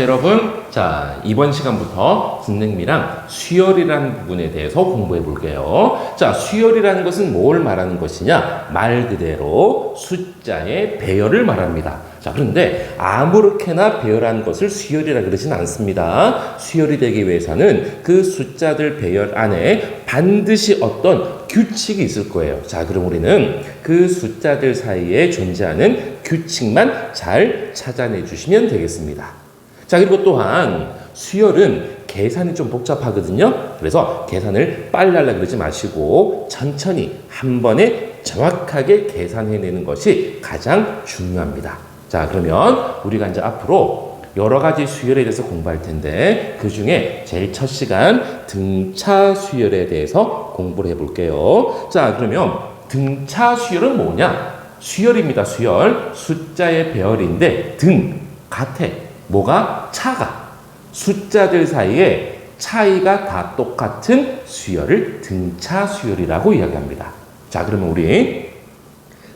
여러분, 자, 이번 시간부터 선생님이랑 수열이라는 부분에 대해서 공부해 볼게요. 자, 수열이라는 것은 뭘 말하는 것이냐? 말 그대로 숫자의 배열을 말합니다. 자, 그런데 아무렇게나 배열하는 것을 수열이라 그러진 않습니다. 수열이 되기 위해서는 그 숫자들 배열 안에 반드시 어떤 규칙이 있을 거예요. 자, 그럼 우리는 그 숫자들 사이에 존재하는 규칙만 잘 찾아내 주시면 되겠습니다. 자, 그리고 또한 수열은 계산이 좀 복잡하거든요. 그래서 계산을 빨리 하려고 그러지 마시고 천천히 한 번에 정확하게 계산해내는 것이 가장 중요합니다. 자, 그러면 우리가 이제 앞으로 여러 가지 수열에 대해서 공부할 텐데 그 중에 제일 첫 시간 등차 수열에 대해서 공부를 해볼게요. 자, 그러면 등차 수열은 뭐냐? 수열입니다. 수열. 숫자의 배열인데 등, 같아. 뭐가? 차가. 숫자들 사이에 차이가 다 똑같은 수열을 등차 수열이라고 이야기합니다. 자, 그러면 우리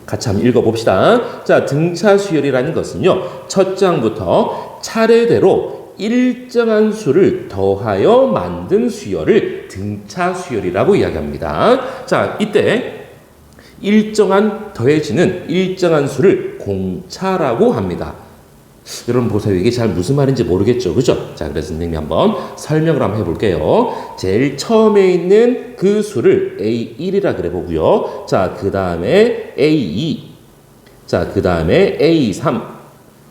같이 한번 읽어봅시다. 자, 등차 수열이라는 것은요, 첫 장부터 차례대로 일정한 수를 더하여 만든 수열을 등차 수열이라고 이야기합니다. 자, 이때 일정한 더해지는 일정한 수를 공차라고 합니다. 여러분 보세요. 이게 잘 무슨 말인지 모르겠죠. 그죠? 자, 그래서 선생님이 한번 설명을 한번 해볼게요. 제일 처음에 있는 그 수를 A1이라 그래 보고요. 자, 그 다음에 A2. 자, 그 다음에 A3.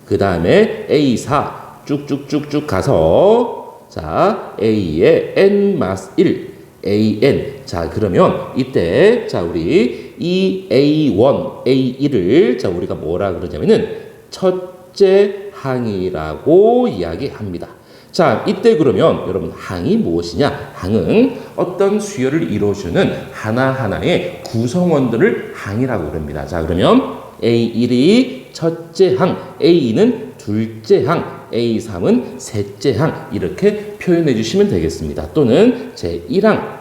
그 다음에 A4. 쭉쭉쭉쭉 가서 자, A의 N-1. AN. 자, 그러면 이때 자, 우리 이 A1, A1을 자, 우리가 뭐라 그러냐면은 첫째 항이라고 이야기합니다. 자, 이때 그러면 여러분 항이 무엇이냐? 항은 어떤 수열을 이루어주는 하나하나의 구성원들을 항이라고 그럽니다. 자, 그러면 A1이 첫째 항, A2는 둘째 항, A3은 셋째 항 이렇게 표현해 주시면 되겠습니다. 또는 제1항,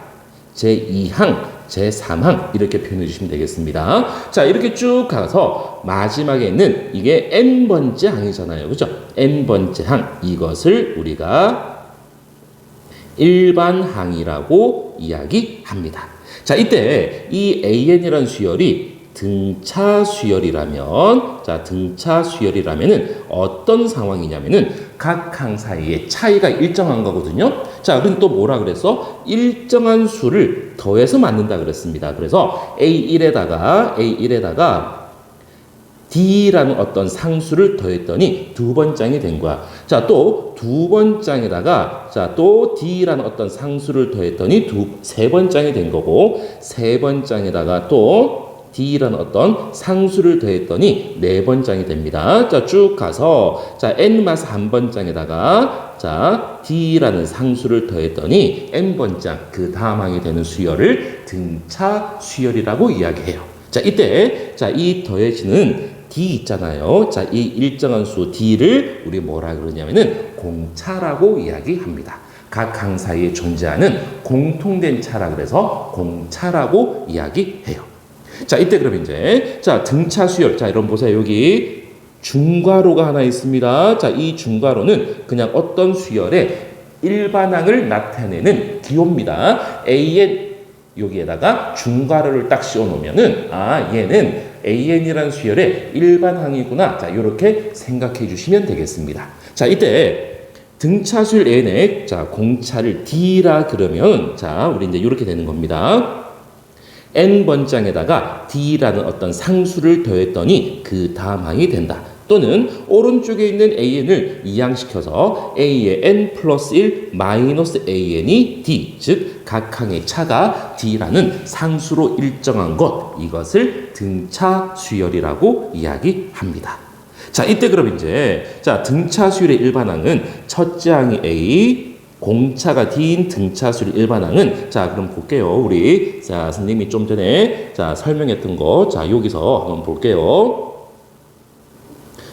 제2항, 제3항 이렇게 표현해 주시면 되겠습니다. 자, 이렇게 쭉 가서 마지막에 있는 이게 n번째 항이잖아요. 그죠? n번째 항 이것을 우리가 일반항이라고 이야기합니다. 자, 이때 이 an이라는 수열이 등차 수열이라면 자, 등차 수열이라면은 어떤 상황이냐면은 각 항 사이에 차이가 일정한 거거든요. 자, 그럼 또 뭐라 그랬어? 일정한 수를 더해서 만든다 그랬습니다. 그래서 A1에다가 D라는 어떤 상수를 더했더니 두 번장이 된 거야. 자, 또 두 번장에다가 자, 또 D라는 어떤 상수를 더했더니 세 번장이 된 거고 세 번장에다가 또 D라는 어떤 상수를 더했더니 네 번장이 됩니다. 자, 쭉 가서 자, n-1 번장에다가 자, D라는 상수를 더했더니 n번장 그 다음 항이 되는 수열을 등차 수열이라고 이야기해요. 자, 이때 자, 이 더해지는 D 있잖아요. 자, 이 일정한 수 D를 우리 뭐라 그러냐면은 공차라고 이야기합니다. 각 항 사이에 존재하는 공통된 차라 그래서 공차라고 이야기해요. 자, 이때 그럼 이제 자, 등차 수열. 자, 여러분 보세요. 여기 중괄호가 하나 있습니다. 자, 이 중괄호는 그냥 어떤 수열의 일반항을 나타내는 기호입니다. AN 여기에다가 중괄호를 딱 씌워 놓으면은 아, 얘는 AN이라는 수열의 일반항이구나. 자, 이렇게 생각해 주시면 되겠습니다. 자, 이때 등차 수열 N의 자, 공차를 D라 그러면 자, 우리 이제 이렇게 되는 겁니다. n번장에다가 D라는 어떤 상수를 더했더니 그 다음 항이 된다. 또는 오른쪽에 있는 an을 이항시켜서 a의 n 플러스 1 마이너스 an이 d, 즉 각 항의 차가 d라는 상수로 일정한 것, 이것을 등차 수열이라고 이야기합니다. 자, 이때 그럼 이제 자, 등차 수열의 일반항은 첫째 항이 a, 공차가 D인 등차수열 일반항은 자, 그럼 볼게요. 우리 자, 선생님이 좀 전에 자, 설명했던 거 자, 여기서 한번 볼게요.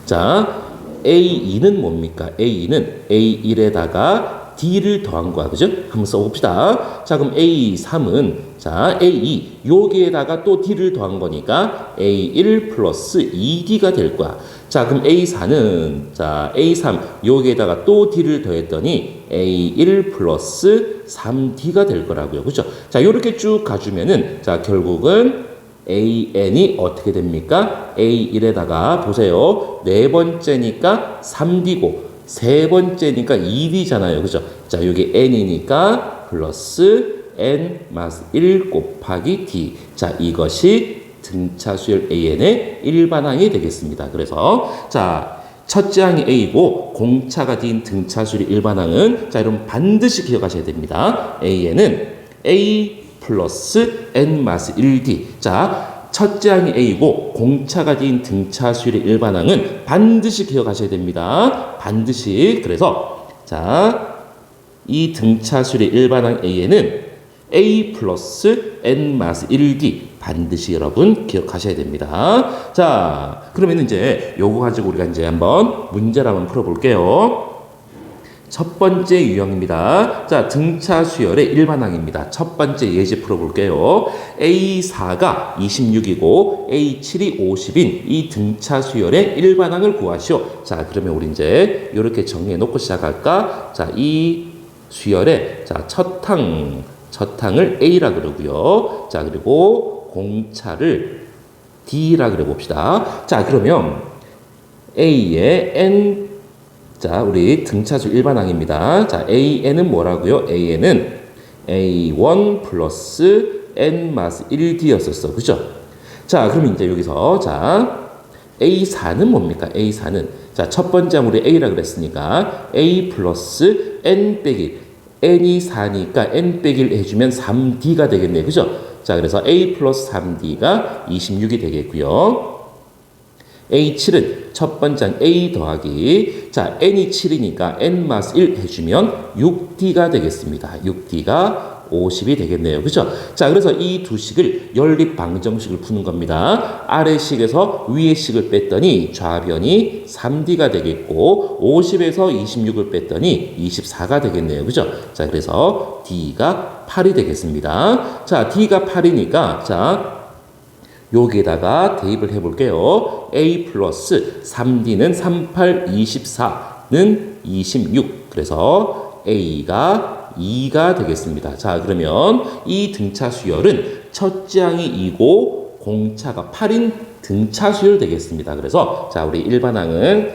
자, A2는 뭡니까? A2는 A1에다가 D를 더한 거야. 그죠? 한번 써봅시다. 자, 그럼 A3은 자, A2 여기에다가 또 D를 더한 거니까 A1 플러스 2D가 될 거야. 자, 그럼 A4는 자, A3 여기에다가 또 D를 더했더니 A1 플러스 3D가 될 거라고요. 그죠? 자, 요렇게 쭉 가주면은 자, 결국은 AN이 어떻게 됩니까? A1에다가 보세요. 네 번째니까 3D고 세 번째니까 2D잖아요. 그죠? 자, 여기 N이니까 플러스 N 마스 1 곱하기 D. 자, 이것이 등차 수열 AN의 일반항이 되겠습니다. 그래서 자, 첫째 항이 A고 공차가 D인 등차 수열 일반항은 자, 여러분 반드시 기억하셔야 됩니다. AN은 A 플러스 N 마스 1D. 자, 첫째 항이 A고 공차가 D인 등차 수열의 일반항은 반드시 기억하셔야 됩니다. 반드시. 그래서 자, 이 등차 수열의 일반항 A는 A 플러스 N 마스 1D 반드시 여러분 기억하셔야 됩니다. 자, 그러면 이제 요거 가지고 우리가 이제 한번 문제를 한번 풀어볼게요. 첫 번째 유형입니다. 자, 등차 수열의 일반항입니다. 첫 번째 예제 풀어볼게요. A4가 26이고 A7이 50인 이 등차 수열의 일반항을 구하시오. 자, 그러면 우리 이제 이렇게 정리해 놓고 시작할까? 자, 이 수열의 자, 첫 항을 A라 그러고요. 자, 그리고 공차를 D라 그래 봅시다. 자, 그러면 A의 N 자, 우리 등차수 일반항입니다. 자, AN은 뭐라고요? AN은 A1 플러스 N 마스 1D였었어. 그죠? 자, 그럼 이제 여기서 자, A4는 뭡니까? A4는 자, 첫 번째 항 우리 A라 그랬으니까 A 플러스 N 빼기 N이 4니까 N 빼기를 해주면 3D가 되겠네요. 그죠? 자, 그래서 A 플러스 3D가 26이 되겠고요. A7은 첫 번째 항 A 더하기 자, N이 7이니까 N 마스 1 해주면 6D가 되겠습니다. 6D가 50이 되겠네요. 그죠? 자, 그래서 이 두 식을 연립 방정식을 푸는 겁니다. 아래 식에서 위에 식을 뺐더니 좌변이 3D가 되겠고 50에서 26을 뺐더니 24가 되겠네요. 그죠? 자, 그래서 D가 8이 되겠습니다. 자, D가 8이니까 자, 여기에다가 대입을 해볼게요. A 플러스 3D는 38, 24는 26. 그래서 A가 2가 되겠습니다. 자, 그러면 이 등차 수열은 첫째 항이 2고 공차가 8인 등차 수열 되겠습니다. 그래서 자, 우리 일반항은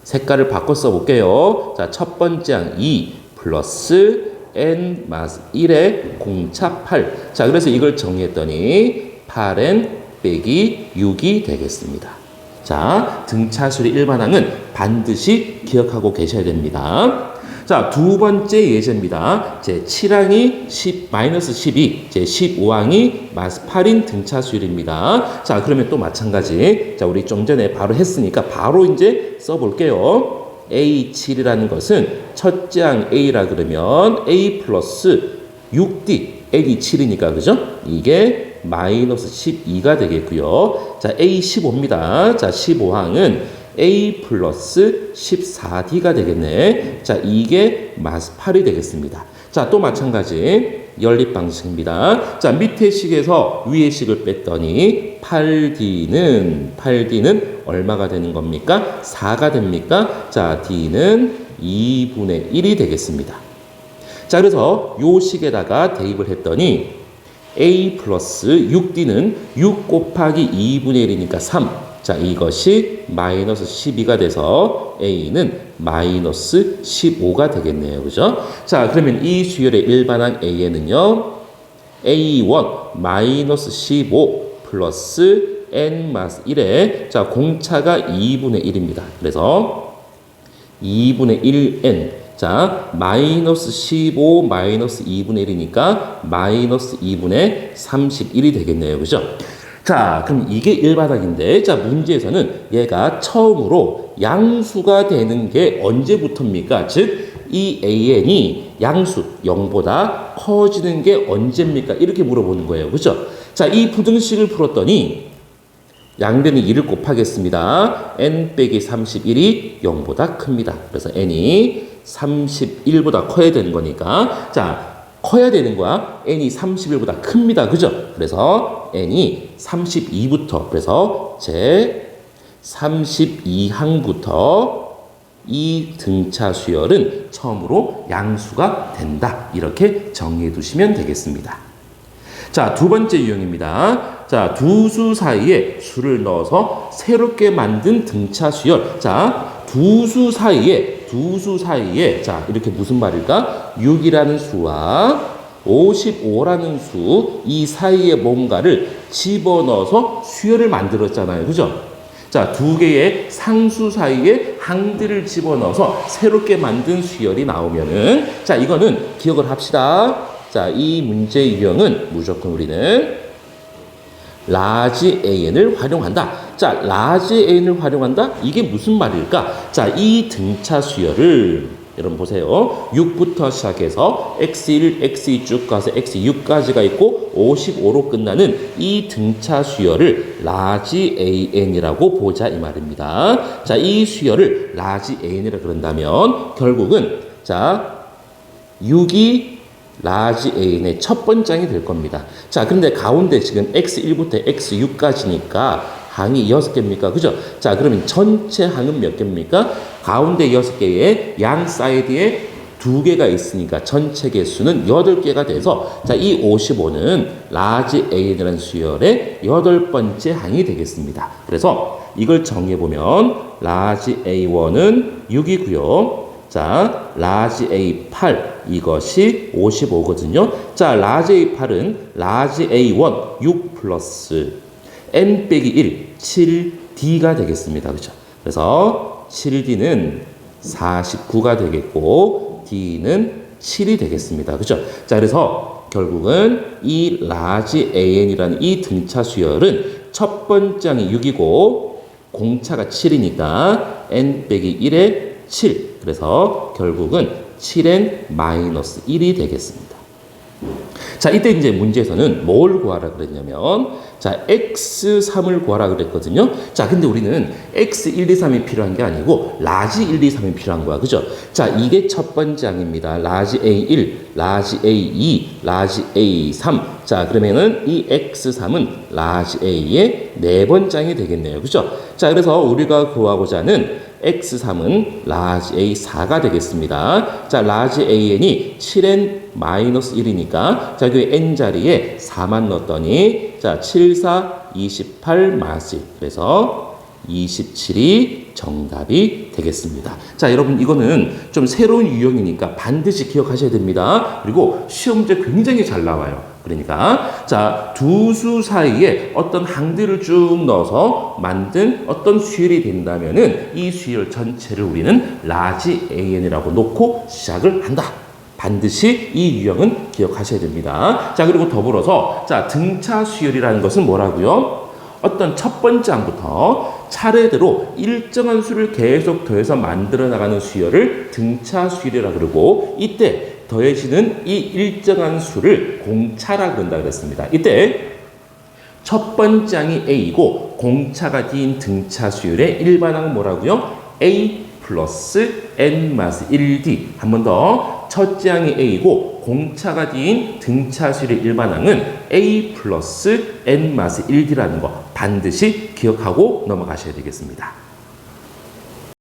색깔을 바꿔 써볼게요. 자, 첫 번째 항 2 플러스 N 마스 1에 공차 8. 자, 그래서 이걸 정리했더니 8N 빼기 6이 되겠습니다. 자, 등차 수열의 일반항은 반드시 기억하고 계셔야 됩니다. 자, 두 번째 예제입니다. 제 7항이 10-12, 제 15항이 마스 8인 등차 수열입니다. 자, 그러면 또 마찬가지. 자, 우리 좀 전에 바로 했으니까 바로 이제 써볼게요. A7이라는 것은 첫째 항 A라 그러면 A 플러스 6D, N이 7이니까, 그죠? 이게 마이너스 12가 되겠고요. 자, A15입니다. 자, 15항은 A 플러스 14D가 되겠네. 자, 이게 마스 8이 되겠습니다. 자, 또 마찬가지 연립 방식입니다. 자, 밑에 식에서 위에 식을 뺐더니 8D는 얼마가 되는 겁니까? 4가 됩니까? 자, D는 2분의 1이 되겠습니다. 자, 그래서 요 식에다가 대입을 했더니 A 플러스 6D는 6 곱하기 2분의 1이니까 3. 자, 이것이 마이너스 12가 돼서 A는 마이너스 15가 되겠네요. 그죠? 자, 그러면 이 수열의 일반항 A에는요, A1 마이너스 15 플러스 N 마스 1에 자, 공차가 2분의 1입니다. 그래서 2분의 1N 자, 마이너스 15 마이너스 2분의 1이니까 마이너스 2분의 31이 되겠네요. 그죠? 자, 그럼 이게 일반항인데, 자, 문제에서는 얘가 처음으로 양수가 되는 게 언제부터입니까? 즉, 이 AN이 양수 0보다 커지는 게 언제입니까? 이렇게 물어보는 거예요. 그죠? 자, 이 부등식을 풀었더니 양변이 2를 곱하겠습니다. n 빼기 31이 0보다 큽니다. 그래서 n이 31보다 커야 되는 거니까 자, 커야 되는 거야. n이 31보다 큽니다. 그죠? 그래서 n이 32부터 그래서 제 32항부터 이 등차 수열은 처음으로 양수가 된다. 이렇게 정리해 두시면 되겠습니다. 자, 두 번째 유형입니다. 자, 두 수 사이에 수를 넣어서 새롭게 만든 등차 수열. 자, 두 수 사이에 자, 이렇게 무슨 말일까? 6이라는 수와 55라는 수, 이 사이에 뭔가를 집어넣어서 수열을 만들었잖아요. 그죠? 자, 두 개의 상수 사이에 항들을 집어넣어서 새롭게 만든 수열이 나오면은, 자, 이거는 기억을 합시다. 자, 이 문제 유형은 무조건 우리는 라지 AN을 활용한다. 자, 라지 AN을 활용한다? 이게 무슨 말일까? 자, 이 등차 수열을 여러분 보세요. 6부터 시작해서 x1, x2 쭉 가서 x6까지가 있고 55로 끝나는 이 등차 수열을 라지 AN이라고 보자 이 말입니다. 자, 이 수열을 라지 AN이라 그런다면 결국은 자, 6이 라지 AN의 첫 번장이 될 겁니다. 자, 그런데 가운데 지금 x1부터 x6까지니까 항이 6개입니까? 그죠? 자, 그러면 전체 항은 몇 개입니까? 가운데 6개에 양 사이드에 2개가 있으니까 전체 개수는 8개가 돼서 자, 이 55는 라지 AN이라는 수열의 8번째 항이 되겠습니다. 그래서 이걸 정리해보면 라지 A1은 6이고요. 자, 라지 A8 이것이 55거든요. 자, 라지 A8은 라지 A1 6 플러스 n 빼기 1 7D가 되겠습니다. 그렇죠? 그래서 7D는 49가 되겠고 D는 7이 되겠습니다. 그렇죠? 자, 그래서 결국은 이 라지 AN이라는 이 등차 수열은 첫 번장이 6이고 공차가 7이니까 n 빼기 1에 7. 그래서 결국은 7n-1이 되겠습니다. 자, 이때 이제 문제에서는 뭘 구하라 그랬냐면, 자, x3을 구하라 그랬거든요. 자, 근데 우리는 x1, 2, 3이 필요한 게 아니고, 라지 1, 2, 3이 필요한 거야. 그죠? 자, 이게 첫 번째 항입니다. 라지 A1, 라지 A2, 라지 A3. 자, 그러면은 이 x3은 라지 A의 네 번째 항이 되겠네요. 그죠? 자, 그래서 우리가 구하고자 하는 x3은 라지 A4가 되겠습니다. 자, 라지 AN이 7n-1이니까 자, 그 n자리에 4만 넣었더니 자, 7, 4, 28 마스 1. 그래서 27이 정답이 되겠습니다. 자, 여러분 이거는 좀 새로운 유형이니까 반드시 기억하셔야 됩니다. 그리고 시험제 굉장히 잘 나와요. 그러니까 자, 두 수 사이에 어떤 항들을 쭉 넣어서 만든 어떤 수열이 된다면은 이 수열 전체를 우리는 라지 AN이라고 놓고 시작을 한다. 반드시 이 유형은 기억하셔야 됩니다. 자, 그리고 더불어서 자, 등차 수열이라는 것은 뭐라고요? 어떤 첫 번째 항부터 차례대로 일정한 수를 계속 더해서 만들어 나가는 수열을 등차 수열이라 그러고, 이때 더해지는 이 일정한 수를 공차라 그런다 그랬습니다. 이때 첫 번째 항이 A이고 공차가 D인 등차 수열의 일반항은 뭐라고요? A 플러스 n-1D. 한 번 더. 첫째 항이 A이고 공차가 D인 등차 수열의 일반항은 A 플러스 n-1D라는 거 반드시 기억하고 넘어가셔야 되겠습니다.